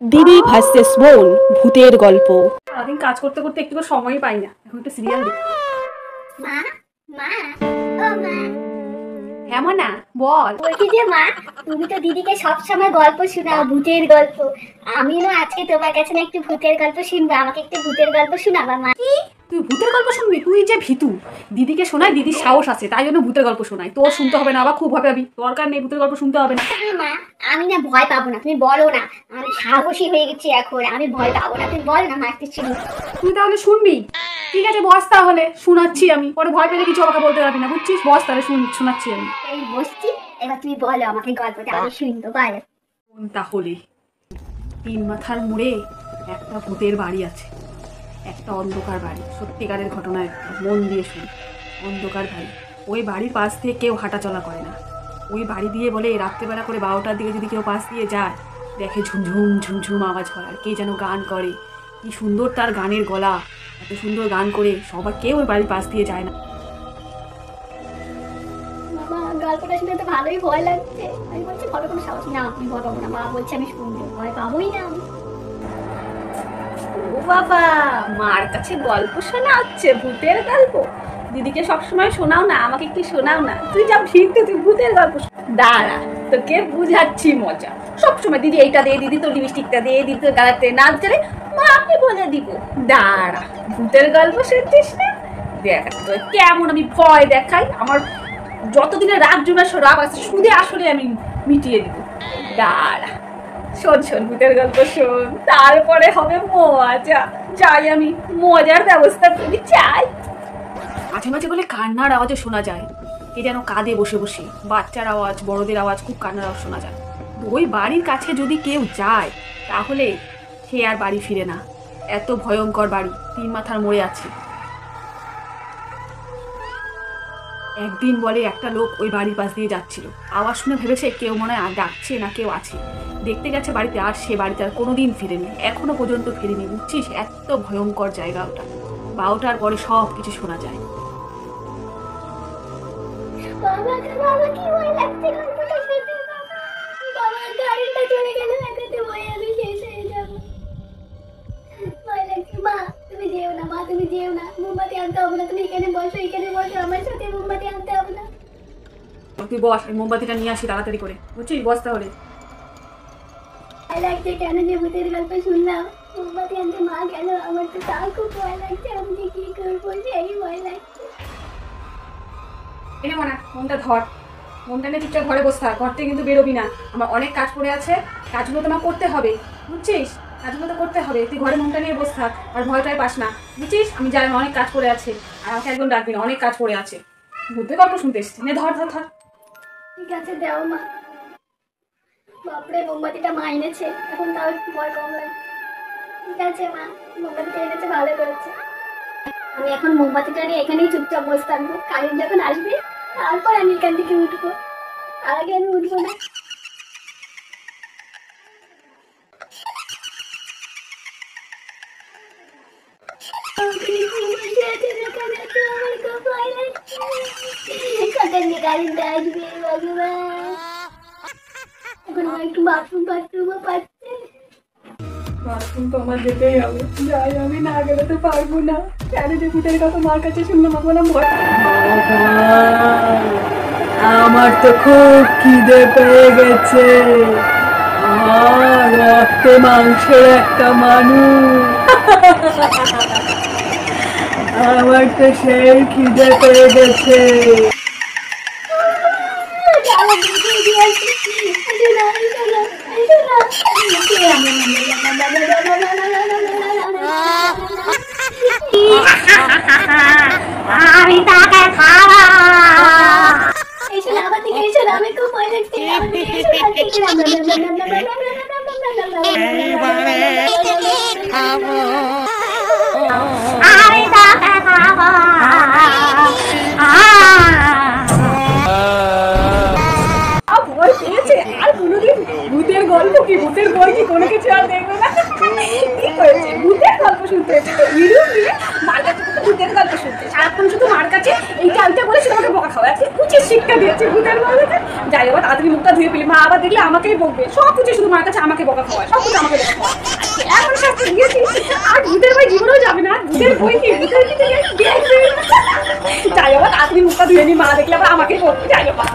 দিদি ভার্সেস বোন ভূতের গল্প। সারাদিন কাজ করতে করতে একটু সময় পাই না, এখন একটু সিরিয়াল দেখি। মা মা ও মা, হ্যাঁ না বল। বলছি যে মা, তুমি তো দিদিকে সবসময় গল্প শোনাও, ভূতের গল্প। আমিও না আজকে তোমার কাছে না একটু ভূতের গল্প শুনবো, আমাকে একটু ভূতের গল্প শোনাবা মা। তুই ভূতের গল্প শুনবি? তুই যে ভীতু, দিদিকে শোনায়, দিদির সাহস আছে তাই জন্য ভূতের গল্প শোনাই। তোর শুনতে হবে না, আবার খুব ভয় পাবি, দরকার নেই, ভূতের গল্প শুনতে হবে না। মা আমি না ভয় পাবো না, তুমি বলো না, আমি সাহসী হয়ে গেছি এখন, আমি ভয় পাবো না, তুমি বল না মা একটু শুনি। তুই তাহলে শুনবি? ঠিক আছে বস, তাহলে শোনাচ্ছি আমি, পরে ভয় পেলে কিছু আমাকে বলতে পারবি না, বুঝছিস? বস তাহলে শোনাচ্ছি আমি। এই বসছি, এবার তুমি বলো আমাকে গল্পটা, আমি শুনবো, বলো। তাহলে তিন মাথার মোড়ে একটা ভূতের বাড়ি আছে, একটা অন্ধকার বাড়ি, সত্যিকারের ঘটনা, একটা মন দিয়ে শুন। অন্ধকার বাড়ি, ওই বাড়ির পাশ দিয়ে কেউ হাঁটাচলা করে না। ওই বাড়ি দিয়ে বলে রাত্রেবেলা করে 12টার দিকে যদি কেউ পাশ দিয়ে যায়, দেখে ঝুমঝুম ঝুমঝুম আওয়াজ হয়, আর কে যেন গান করে। কি সুন্দর তার গানের গলা, এত সুন্দর গান করে সবার কেউ ওই বাড়ির পাশ দিয়ে যায় না। বাবা গল্পটা শুনে তো ভালোই ভয় লাগছে, আমি বলছি ভালো কোনো সাহস না, আপনি ভয় পাবো না, মা বলছে আমি শুনবো, ভয় পাবোই না আমি। ও বাবা, মার কাছে গল্প শোনা হচ্ছে, ভূতের গল্প? দিদিকে সবসময় শোনাও না, আমাকে একটু শোনাও না। তুই যা ভিড়তে, তুই ভূতের গল্প দাঁড়া, তোকে বুঝাচ্ছি মজা। সবসময় দিদি এইটা দে, দিদি তোর লিপস্টিকটা দে, দিদি তোর গালাতে নাচ ধরে, মাকে বলে দিব। দাঁড়া, ভূতের গল্প শুনছিস না? দেখ তোর কেমন আমি ভয় দেখাই, আমার যতদিনের রাগ জমে রাগ আছে শুধু আসলে আমি মিটিয়ে দিব। দাঁড়া, শোন শোন, ভূতের গল্প শোন, তারপরে হবে মজা। যাই আমি মজার ব্যবস্থা করি, চাই। মাঝে মাঝে বলে কান্নার আওয়াজও শোনা যায়, কে যেন কাঁদে বসে বসে, বাচ্চার আওয়াজ, বড়দের আওয়াজ, খুব কান্নার আওয়াজ শোনা যায়। ওই বাড়ির কাছে যদি কেউ যায় তাহলে সে আর বাড়ি ফিরে না। এত ভয়ঙ্কর বাড়ি, তিন মাথার মোড়ে আছে। একদিন বলে একটা লোক ওই বাড়ির পাশ দিয়ে যাচ্ছিল, আওয়াজ শুনে ভেবেছে কেউ মনে হয় ডাকছে না কেউ আছে, দেখতে গেছে বাড়িতে, আর সে বাড়িতে আর কোনোদিন ফিরেনি, এখনো পর্যন্ত ফিরেনি, বুঝছিস? এত ভয়ঙ্কর জায়গা ওটা। 12টার পরে সব কিছু শোনা যায়। বাবা বাবা কি ভয় লাগছে গল্পটা শুনতে, বাবা গাড়িটা চলে গেল, একাতে ভয় আমি শেষ হয়ে যাবো, ভয় লাগছে। মা তুমি যেও না, মা তুমি যেও না, মোমবাতি আনতে হবে না, তুমি এখানে বসো, এখানে বসো, আমার সাথে মোমবাতি আনতে হবে না। তুই বস, আমি মোমবাতিটা নিয়ে আসি তাড়াতাড়ি করে, বুঝছিস? বস তাহলে। ভয় লাগছে কেন যে ভূতের গল্প শুনলাম, মোমবাতি আনতে মা গেল, আমার তো তাও খুব ভয় লাগছে, আমি যে কি করবো সেই ভয় লাগছে। এনে মনা, মনটা ধর, মনটা নিয়ে ঠিকঠাক ঘরে বসে থাক, ঘর থেকে কিন্তু বেরোবি না। আমার অনেক কাজ পড়ে আছে, কাজগুলো তোমার করতে হবে, বুঝছিস? কাজগুলো তো করতে হবে, তুই ঘরে মনটা নিয়ে বসে থাক, আর ভয়টাই পাস না, বুঝছিস? আমি যাই, অনেক কাজ পড়ে আছে, আর আমাকে একদম ডাকবি না, অনেক কাজ পড়ে আছে। ভূতের গল্প শুনতে এসছি, নে ধর ধর ধর। ঠিক আছে দেও মা। বাপরে মোমবাতিটা মা এনেছে, এখন তাও একটু ভয় কম লাগছে। ঠিক আছে মা, মোমবাতিটা এনেছে ভালো করেছে। আমি এখন মোমবাতিটা নিয়ে এখানেই চুপচাপ বসে থাকবো, কারেন্ট যখন আসবে তারপর আমি এখান থেকে উঠবো, তার আগে আমি উঠবো না। কারেন্ট আসবে ভগবান, এখন আমার একটু বাথরুমও পাচ্ছে। বাথরুম তো আমার যেতেই হবে, যাই, আমি না গেলে তো পারবো না। কেন যে ভূতের কথা মার কাছে শুনলাম, আমার বললাম ভয়। আমার তো খুব খিদে পেয়ে গেছে, রক্তে মাংসের একটা মানুষ, আমার তো সেই খিদে পেয়ে গেছে। আমি তাকে খাওয়া, এসো না আমার দিকে, এসো না, আমি খুব ভয় লাগছে, আমার দিকে এসো না, আমি তাকে খাওয়া। ভয় পেয়েছে, আর কোনোদিন ভূতের গল্প কি, ভূতের বই কি কোনো কিছু আর দেখবে না। কি হয়েছে, ভূতের গল্প শুনতে হয়েছে, ইউটিউব দিয়ে মার কাছে ভূতের গল্প শুনতে, সারাক্ষণ শুধু মার কাছে এইটা আলটা বলে শুধু আমাকে বকা খাওয়া, কুচির শিক্ষা দিয়েছে ভূতের গল্পে। যাই আবার তাড়াতাড়ি মুখটা ধুয়ে ফেলি, মা আবার দেখলে আমাকেই বকবে, সব কিছু শুধু মার কাছে আমাকে বকা খাওয়ায়, সব কিছু আমাকে বকা খাওয়ায়। জীবনেও যাবে না ভূতের বই কি ভূতের কি দেখবে যাই বাবা তাড়াতাড়ি মুখটা ধুয়ে নি মা দেখলে আবার আমাকে করতে যাই বাবা